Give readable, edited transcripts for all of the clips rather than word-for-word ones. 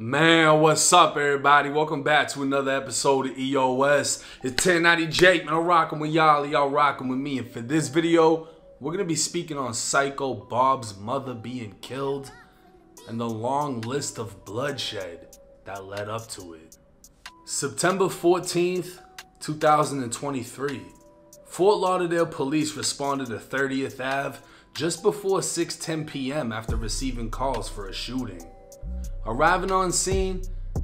Man, what's up, everybody? Welcome back to another episode of EOS. It's 1090 Jake, man. I'm rocking with y'all rocking with me. And for this video, we're going to be speaking on Syko Bob's mother being killed and the long list of bloodshed that led up to it. September 14th, 2023. Fort Lauderdale police responded to 30th Ave just before 6:10 p.m. after receiving calls for a shooting. Arriving on scene,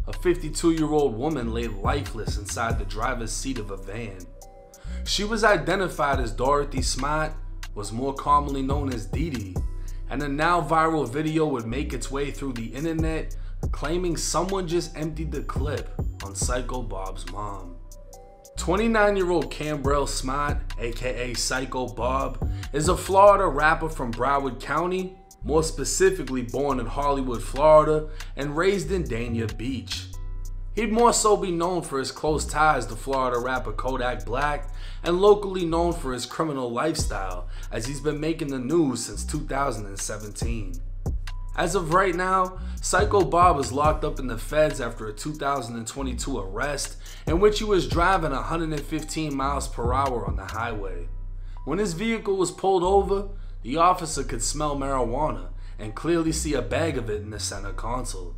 a 52-year-old woman lay lifeless inside the driver's seat of a van. She was identified as Dorothy Smart, was more commonly known as Dee Dee, and a now viral video would make its way through the internet claiming someone just emptied the clip on Syko Bob's mom. 29-year-old Cambrell Smart, aka Syko Bob, is a Florida rapper from Broward County, more specifically born in Hollywood, Florida, and raised in Dania Beach. He'd more so be known for his close ties to Florida rapper Kodak Black, and locally known for his criminal lifestyle, as he's been making the news since 2017. As of right now, Syko Bob is locked up in the feds after a 2022 arrest in which he was driving 115 miles per hour on the highway. When his vehicle was pulled over, the officer could smell marijuana and clearly see a bag of it in the center console.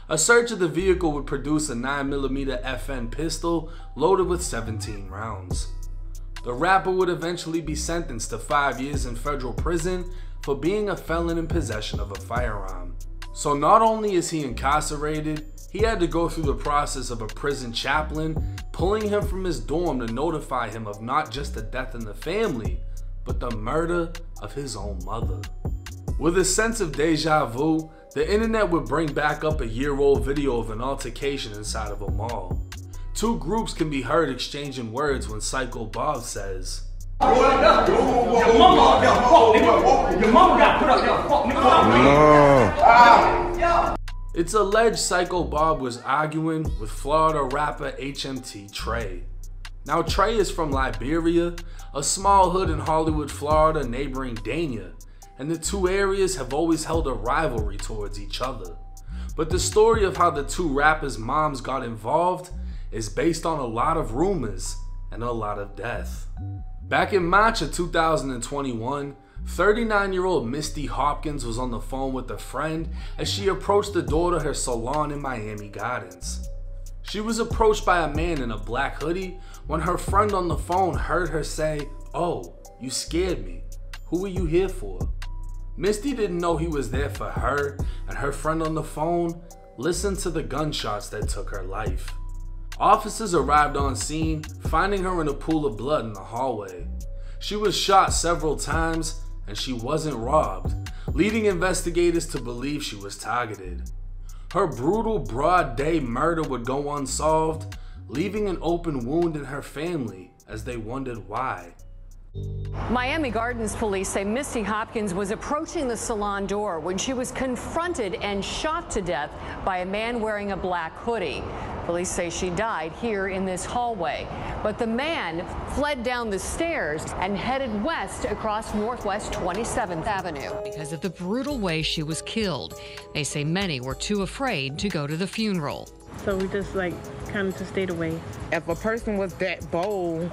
A search of the vehicle would produce a 9mm FN pistol loaded with 17 rounds. The rapper would eventually be sentenced to 5 years in federal prison for being a felon in possession of a firearm. So not only is he incarcerated, he had to go through the process of a prison chaplain pulling him from his dorm to notify him of not just the death in the family, but the murder of his own mother. With a sense of deja vu, the internet would bring back up a year-old video of an altercation inside of a mall. Two groups can be heard exchanging words when Syko Bob says, Your mama got put up there, fuck nigga. It's alleged Syko Bob was arguing with Florida rapper HMT Trey. Now Trey is from Liberia, a small hood in Hollywood, Florida neighboring Dania, and the two areas have always held a rivalry towards each other. But the story of how the two rappers' moms got involved is based on a lot of rumors and a lot of death. Back in March of 2021, 39-year-old Misty Hopkins was on the phone with a friend as she approached the door to her salon in Miami Gardens. She was approached by a man in a black hoodie when her friend on the phone heard her say, "Oh, you scared me. Who are you here for?" Misty didn't know he was there for her, and her friend on the phone listened to the gunshots that took her life. Officers arrived on scene, finding her in a pool of blood in the hallway. She was shot several times, and she wasn't robbed, leading investigators to believe she was targeted. Her brutal broad day murder would go unsolved, leaving an open wound in her family as they wondered why. Miami Gardens police say Misty Hopkins was approaching the salon door when she was confronted and shot to death by a man wearing a black hoodie. Police say she died here in this hallway, but the man fled down the stairs and headed west across Northwest 27th Avenue. Because of the brutal way she was killed, they say many were too afraid to go to the funeral. So we just kind of just stayed away. If a person was that bold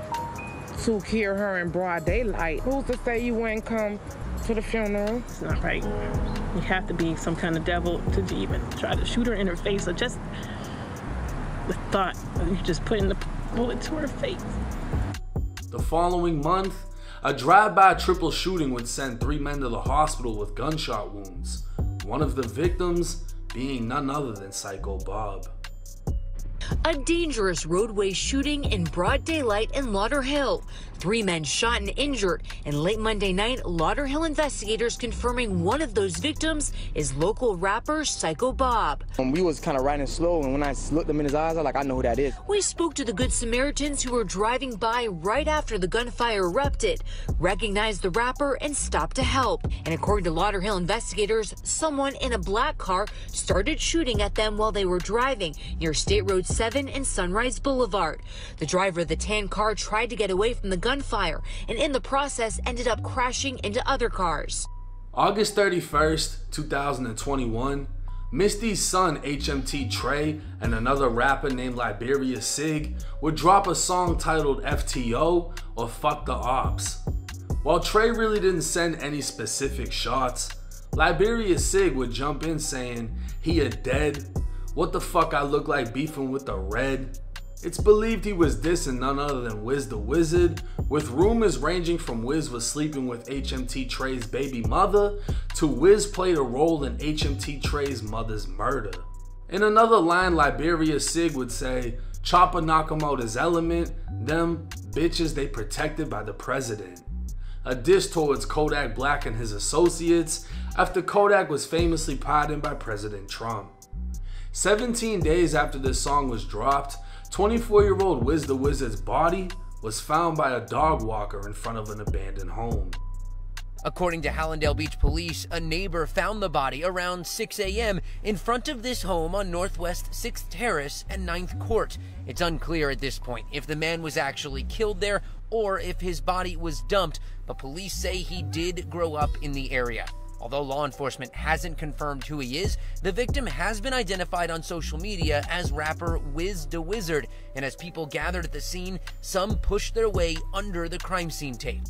to kill her in broad daylight, who's to say you wouldn't come to the funeral? It's not right. You have to be some kind of devil to even try to shoot her in her face, or just the thought of you just putting the bullet to her face. The following month, a drive-by triple shooting would send 3 men to the hospital with gunshot wounds, one of the victims being none other than Syko Bob. A dangerous roadway shooting in broad daylight in Lauderhill. 3 men shot and injured, and late Monday night, Lauderhill investigators confirming one of those victims is local rapper Syko Bob. We was kind of riding slow, and when I looked him in his eyes, I was like, I know who that is. We spoke to the Good Samaritans who were driving by right after the gunfire erupted, recognized the rapper, and stopped to help. And according to Lauderhill investigators, someone in a black car started shooting at them while they were driving near State Road 7 and Sunrise Boulevard. The driver of the tan car tried to get away from the gunfire and in the process ended up crashing into other cars. August 31st, 2021, Misty's son HMT Trey and another rapper named Liberia Sig would drop a song titled FTO or Fuck the Ops. While Trey really didn't send any specific shots, Liberia Sig would jump in saying, "He a dead? What the fuck I look like beefing with the red?" It's believed he was dissing none other than Wiz the Wizard, with rumors ranging from Wiz was sleeping with HMT Trey's baby mother to Wiz played a role in HMT Trey's mother's murder. In another line, Liberia Sig would say, "Chopper knock him out his element, them bitches they protected by the president." A diss towards Kodak Black and his associates after Kodak was famously pardoned by President Trump. 17 days after this song was dropped, 24-year-old Wiz the Wizard's body was found by a dog walker in front of an abandoned home. According to Hallandale Beach Police, a neighbor found the body around 6 a.m. in front of this home on Northwest 6th Terrace and 9th Court. It's unclear at this point if the man was actually killed there or if his body was dumped, but police say he did grow up in the area. Although law enforcement hasn't confirmed who he is, the victim has been identified on social media as rapper Wiz the Wizard, and as people gathered at the scene, some pushed their way under the crime scene tape.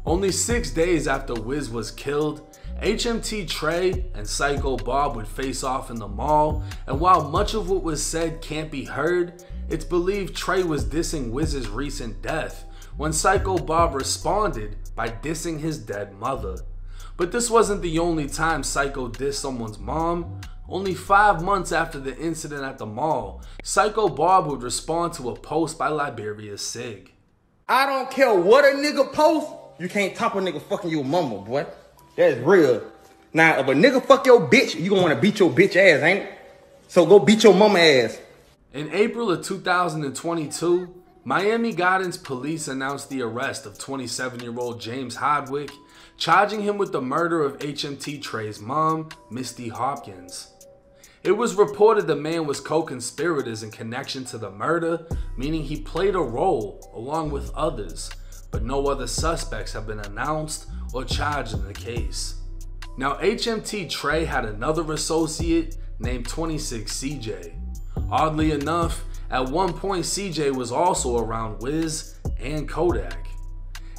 Only 6 days after Wiz was killed, HMT Trey and Syko Bob would face off in the mall, and while much of what was said can't be heard, it's believed Trey was dissing Wiz's recent death, when Syko Bob responded by dissing his dead mother. But this wasn't the only time Syko dissed someone's mom. Only 5 months after the incident at the mall, Syko Bob would respond to a post by Liberia Sig. I don't care what a nigga post, you can't top a nigga fucking your mama, boy. That's real. Now, if a nigga fuck your bitch, you gonna wanna beat your bitch ass, ain't it? So go beat your mama ass. In April of 2022, Miami Gardens police announced the arrest of 27-year-old James Hardwick, charging him with the murder of HMT Trey's mom, Misty Hopkins. It was reported the man was co-conspirators in connection to the murder, meaning he played a role along with others, but no other suspects have been announced or charged in the case. Now, HMT Trey had another associate named 26 CJ. Oddly enough, at one point CJ was also around Wiz and Kodak.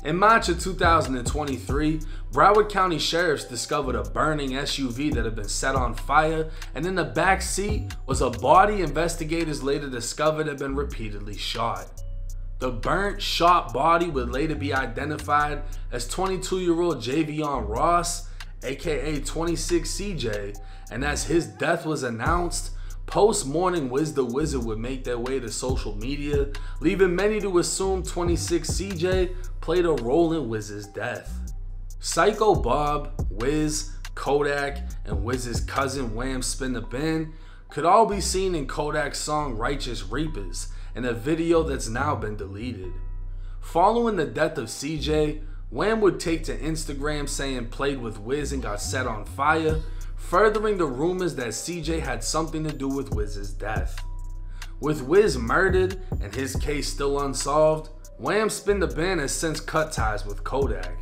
In March of 2023, Broward County sheriffs discovered a burning SUV that had been set on fire, and in the back seat was a body investigators later discovered had been repeatedly shot. The burnt, shot body would later be identified as 22-year-old Javion Ross, aka 26 CJ, and as his death was announced, post-morning Wiz the Wizard would make their way to social media, leaving many to assume 26 CJ played a role in Wiz's death. Syko Bob, Wiz, Kodak, and Wiz's cousin Wham Spin the Bin could all be seen in Kodak's song Righteous Reapers, in a video that's now been deleted. Following the death of CJ, Wham would take to Instagram saying played with Wiz and got set on fire, furthering the rumors that CJ had something to do with Wiz's death. With Wiz murdered and his case still unsolved, Wham Spin the Bin has since cut ties with Kodak.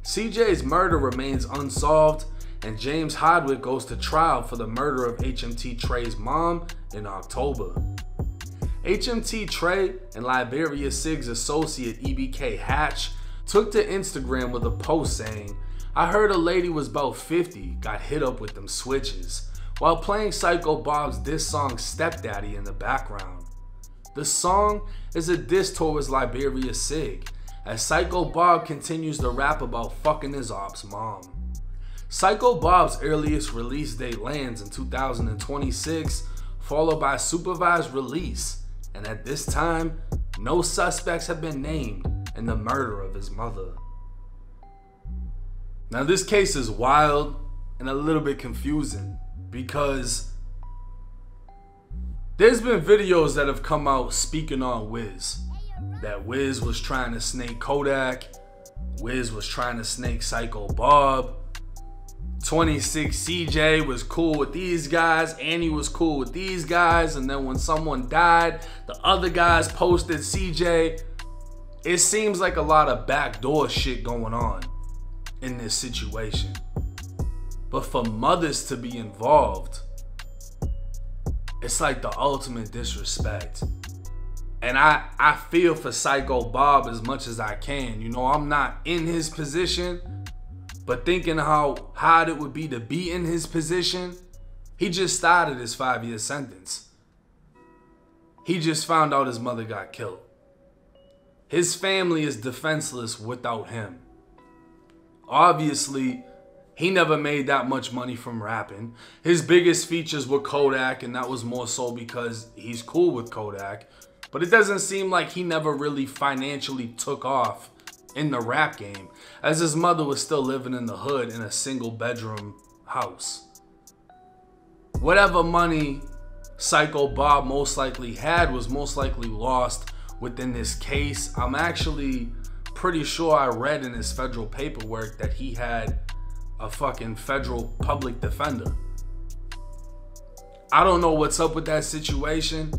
CJ's murder remains unsolved, and James Hardwick goes to trial for the murder of HMT Trey's mom in October. HMT Trey and Liberia Sig's associate EBK Hatch took to Instagram with a post saying, "I heard a lady was about 50, got hit up with them switches," while playing Syko Bob's diss song Stepdaddy in the background. The song is a diss towards Liberia Sig, as Syko Bob continues to rap about fucking his ops mom. Syko Bob's earliest release date lands in 2026, followed by supervised release, and at this time, no suspects have been named in the murder of his mother. Now, this case is wild and a little bit confusing because there's been videos that have come out speaking on Wiz. That Wiz was trying to snake Kodak, Wiz was trying to snake Syko Bob, 26 CJ was cool with these guys, Annie was cool with these guys, and then when someone died, the other guys posted CJ. It seems like a lot of backdoor shit going on in this situation. But for mothers to be involved it's like the ultimate disrespect. And I feel for Syko Bob as much as I can. You know, I'm not in his position, but thinking how hard it would be to be in his position, he just started his 5-year sentence. He just found out his mother got killed. His family is defenseless without him. Obviously, he never made that much money from rapping. His biggest features were Kodak, and that was more so because he's cool with Kodak. But it doesn't seem like he never really financially took off in the rap game, as his mother was still living in the hood in a single bedroom house. Whatever money Syko Bob most likely had was most likely lost within this case. I'm actually pretty sure I read in his federal paperwork that he had a fucking federal public defender. I don't know what's up with that situation.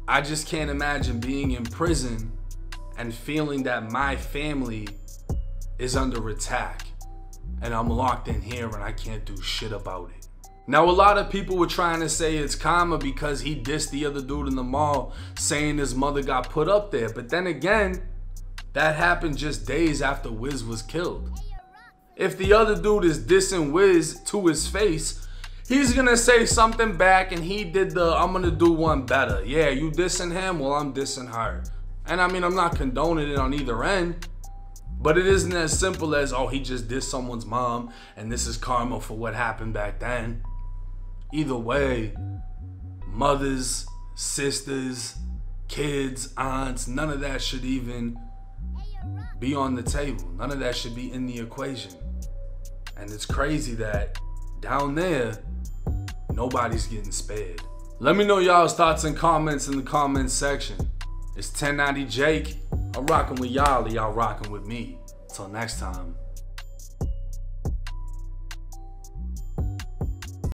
I just can't imagine being in prison and feeling that my family is under attack and I'm locked in here and I can't do shit about it. Now, a lot of people were trying to say it's karma because he dissed the other dude in the mall, saying his mother got put up there. But then again, that happened just days after Wiz was killed. If the other dude is dissing Wiz to his face, he's gonna say something back, and he did the I'm gonna do one better. Yeah, you dissing him, well, I'm dissing her. And I mean, I'm not condoning it on either end, but it isn't as simple as, oh, he just dissed someone's mom and this is karma for what happened back then. Either way, mothers, sisters, kids, aunts, none of that should even be on the table. None of that should be in the equation. And it's crazy that down there, nobody's getting spared. Let me know y'all's thoughts and comments in the comments section. It's 1090 Jake. I'm rocking with y'all, y'all rocking with me. Till next time.